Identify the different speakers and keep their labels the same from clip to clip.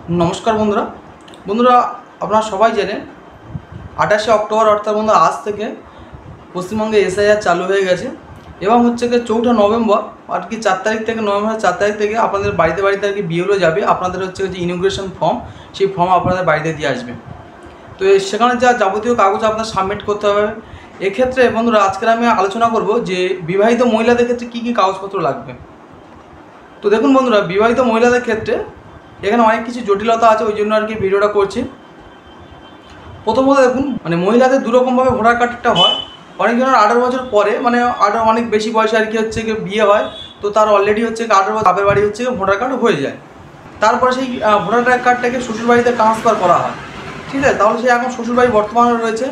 Speaker 1: नमस्कार बंधुरा बंधुरा अपना सबाई जानें 28 अक्टोबर अर्थात बंधुरा आज থেকে পশ্চিমবঙ্গে এসআইআর চালু হয়ে গেছে এবং হচ্ছে যে 4 নভেম্বর আর কি 4 তারিখ থেকে নভেম্বর 4 তারিখ থেকে আপনাদের বাড়িতে বাড়িতে আর কি বিএলও যাবে আপনাদের হচ্ছে যে ইনোগ্রেশন ফর্ম সেই ফর্ম আপনাদের বাড়িতে দিয়ে আসবে। তো সেখানে যা যাবতীয় কাগজ আপনাদের সাবমিট করতে হবে। এক্ষেত্রে বন্ধুরা আজকে আমি আলোচনা করব যে বিবাহিত মহিলাদের ক্ষেত্রে কী কী কাগজপত্র লাগবে। তো দেখুন বন্ধুরা, বিবাহিত মহিলাদের ক্ষেত্রে এখানে অনেক কিছু জটিলতা আছে, ওই জন্য আর কি ভিডিওটা করছি। প্রথমত দেখুন, মানে মহিলাদের দুরকমভাবে ভোটার কার্ডটা হয়। অনেকজনের 18 বছর পরে, মানে অনেক বেশি বয়সে আর কি হচ্ছে কি বিয়ে হয়, তো তার অলরেডি হচ্ছে 18 বছর বাপের বাড়ি হচ্ছে ভোটার কার্ড হয়ে যায়। তারপরে সেই ভোটার কার্ডটাকে শ্বশুরবাড়িতে ট্রান্সফার করা হয়, ঠিক আছে। তাহলে সে এখন শ্বশুরবাড়ি বর্তমানে রয়েছে,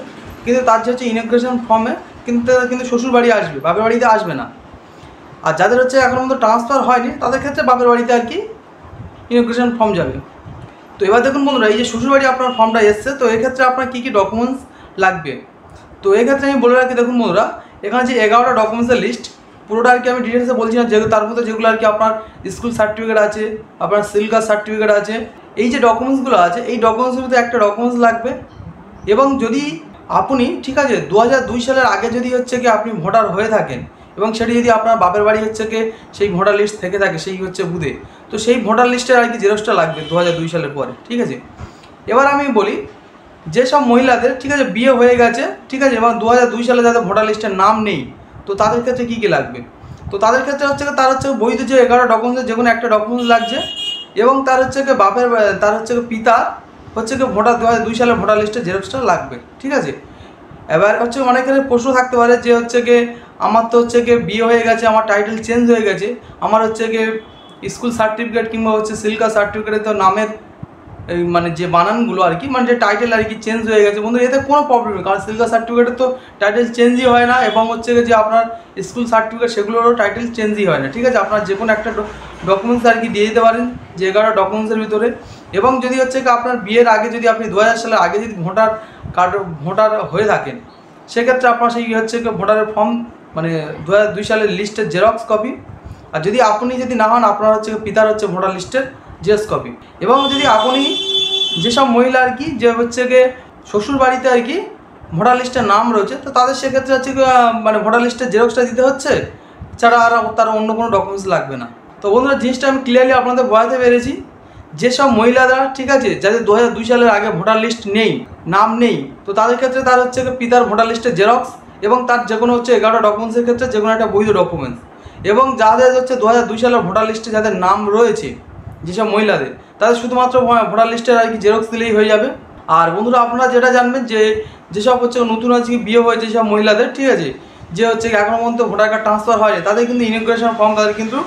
Speaker 1: কিন্তু তার যে হচ্ছে ইনোগ্রেশন ফর্মে কিন্তু শ্বশুরবাড়ি আসবে, বাপের বাড়িতে আসবে না। আর যাদের হচ্ছে এখন মতো ট্রান্সফার হয়নি তাদের ক্ষেত্রে বাপের বাড়িতে আর কি ইনোগ্রেশন ফর্ম যাবে। তো এবার দেখুন বন্ধুরা, এই যে শ্বশুরবাড়ি আপনার ফর্মটা এসছে, তো এক্ষেত্রে আপনার কী কী ডকুমেন্টস লাগবে। তো এক্ষেত্রে আমি বলে রাখি, দেখুন বন্ধুরা, এখানে যে 11টা ডকুমেন্টসের লিস্ট, পুরোটা আর কি আমি ডিটেলসে বলছি না, যেহেতু তার মধ্যে যেগুলো আর কি আপনার স্কুল সার্টিফিকেট আছে, আপনার সিলকার সার্টিফিকেট আছে, এই যে ডকুমেন্টসগুলো আছে, এই ডকুমেন্টসের মধ্যে একটা ডকুমেন্টস লাগবে। এবং যদি আপনি, ঠিক আছে, 2002 সালের আগে যদি হচ্ছে কি আপনি ভোটার হয়ে থাকেন এবং সেটি যদি আপনার বাপের বাড়ি হচ্ছে কি সেই ভোটার লিস্ট থেকে থাকে সেই হচ্ছে বুথে, তো সেই ভোটার লিস্টের আর কি জেরক্সটা লাগবে 2002 সালের পরে, ঠিক আছে। এবার আমি বলি, যেসব মহিলাদের, ঠিক আছে, বিয়ে হয়ে গেছে, ঠিক আছে, এবং 2002 সালে যাদের ভোটার লিস্টের নাম নেই, তো তাদের ক্ষেত্রে কী কী লাগবে। তো তাদের ক্ষেত্রে হচ্ছে তার হচ্ছে বৈধ যে 11 ডকুমেন্টসের যে কোনো একটা ডকুমেন্টস লাগছে, এবং তার হচ্ছে কি তার হচ্ছে পিতা হচ্ছে কি ভোটার 2002 সালের ভোটার লিস্টের জেরক্সটা লাগবে, ঠিক আছে। এবার হচ্ছে অনেকের প্রশ্ন থাকতে পারে যে হচ্ছে কি আমার তো হচ্ছে কি বিয়ে হয়ে গেছে, আমার টাইটেল চেঞ্জ হয়ে গেছে, আমার হচ্ছে কি স্কুল সার্টিফিকেট কিংবা হচ্ছে সিলকার সার্টিফিকেটে তো নামের মানে যে বানানগুলো আর কি, মানে যে টাইটেল আর কি চেঞ্জ হয়ে গেছে। বন্ধু, এতে কোনো প্রবলেম নেই, কারণ সিলকার সার্টিফিকেটে তো টাইটেল চেঞ্জই হয় না, এবং হচ্ছে যে আপনার স্কুল সার্টিফিকেট সেগুলোরও টাইটেল চেঞ্জই হয় না, ঠিক আছে। আপনার যে কোনো একটা ডকুমেন্টস আর কি দিয়ে দিতে পারেন, যে 11 ডকুমেন্টসের ভিতরে। এবং যদি হচ্ছে কি আপনার বিয়ের আগে যদি আপনি 2000 সালের আগে যদি ভোটার হয়ে থাকেন, সেক্ষেত্রে আপনার সেই হচ্ছে কি ভোটারের ফর্ম, মানে 2002 সালের লিস্টের জেরক্স কপি। আর যদি আপনি যদি না হন, আপনার হচ্ছে পিতার হচ্ছে ভোটার লিস্টের জেরক্স কপি। এবং যদি আপনি যেসব মহিলা আর কি যে হচ্ছে গিয়ে শ্বশুর বাড়িতে আর কি ভোটার লিস্টের নাম রয়েছে, তো তাদের সেক্ষেত্রে হচ্ছে মানে ভোটার লিস্টের জেরক্সটা দিতে হচ্ছে, ছাড়া আর তার অন্য কোনো ডকুমেন্টস লাগবে না। তো বন্ধুরা, জিনিসটা আমি ক্লিয়ারলি আপনাদের বোঝাতে পেরেছি। যেসব মহিলারা, ঠিক আছে, যাদের 2002 সালের আগে ভোটার লিস্ট নেই, নাম নেই, তো তাদের ক্ষেত্রে তার হচ্ছে পিতার ভোটার লিস্টের জেরক্স, এবং তার যে কোনো হচ্ছে 11 ডকুমেন্টসের ক্ষেত্রে যে কোনো একটা বৈধ ডকুমেন্টস। এবং যাদের হচ্ছে 2002 সালের ভোটার লিস্টে যাদের নাম রয়েছে, যেসব মহিলাদের, তাদের শুধুমাত্র ভোটার লিস্টের আর কি জেরক্স দিলেই হয়ে যাবে। আর বন্ধুরা, আপনারা যেটা জানবেন যে যেসব হচ্ছে নতুন আজকে বিয়ে হয়েছে যেসব মহিলাদের, ঠিক আছে, যে হচ্ছে এখনো পর্যন্ত ভোটার কার্ড ট্রান্সফার হয়নি, তাদের কিন্তু ইমিগ্রেশন ফর্ম তাদের কিন্তু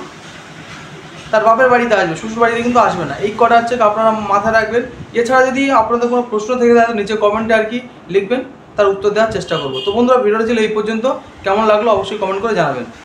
Speaker 1: তার বাপের বাড়িতে আসবে, শ্বশুর বাড়িতে কিন্তু আসবে না। এই কটা হচ্ছে আপনারা মাথায় রাখবেন। এছাড়া যদি আপনাদের কোনো প্রশ্ন থেকে থাকে নিচে কমেন্টে আর কি লিখবেন, তার উত্তর দেওয়ার চেষ্টা করবো। তো বন্ধুরা, ভিডিওটা ছিল এই পর্যন্ত। কেমন লাগলো অবশ্যই কমেন্ট করে জানাবেন।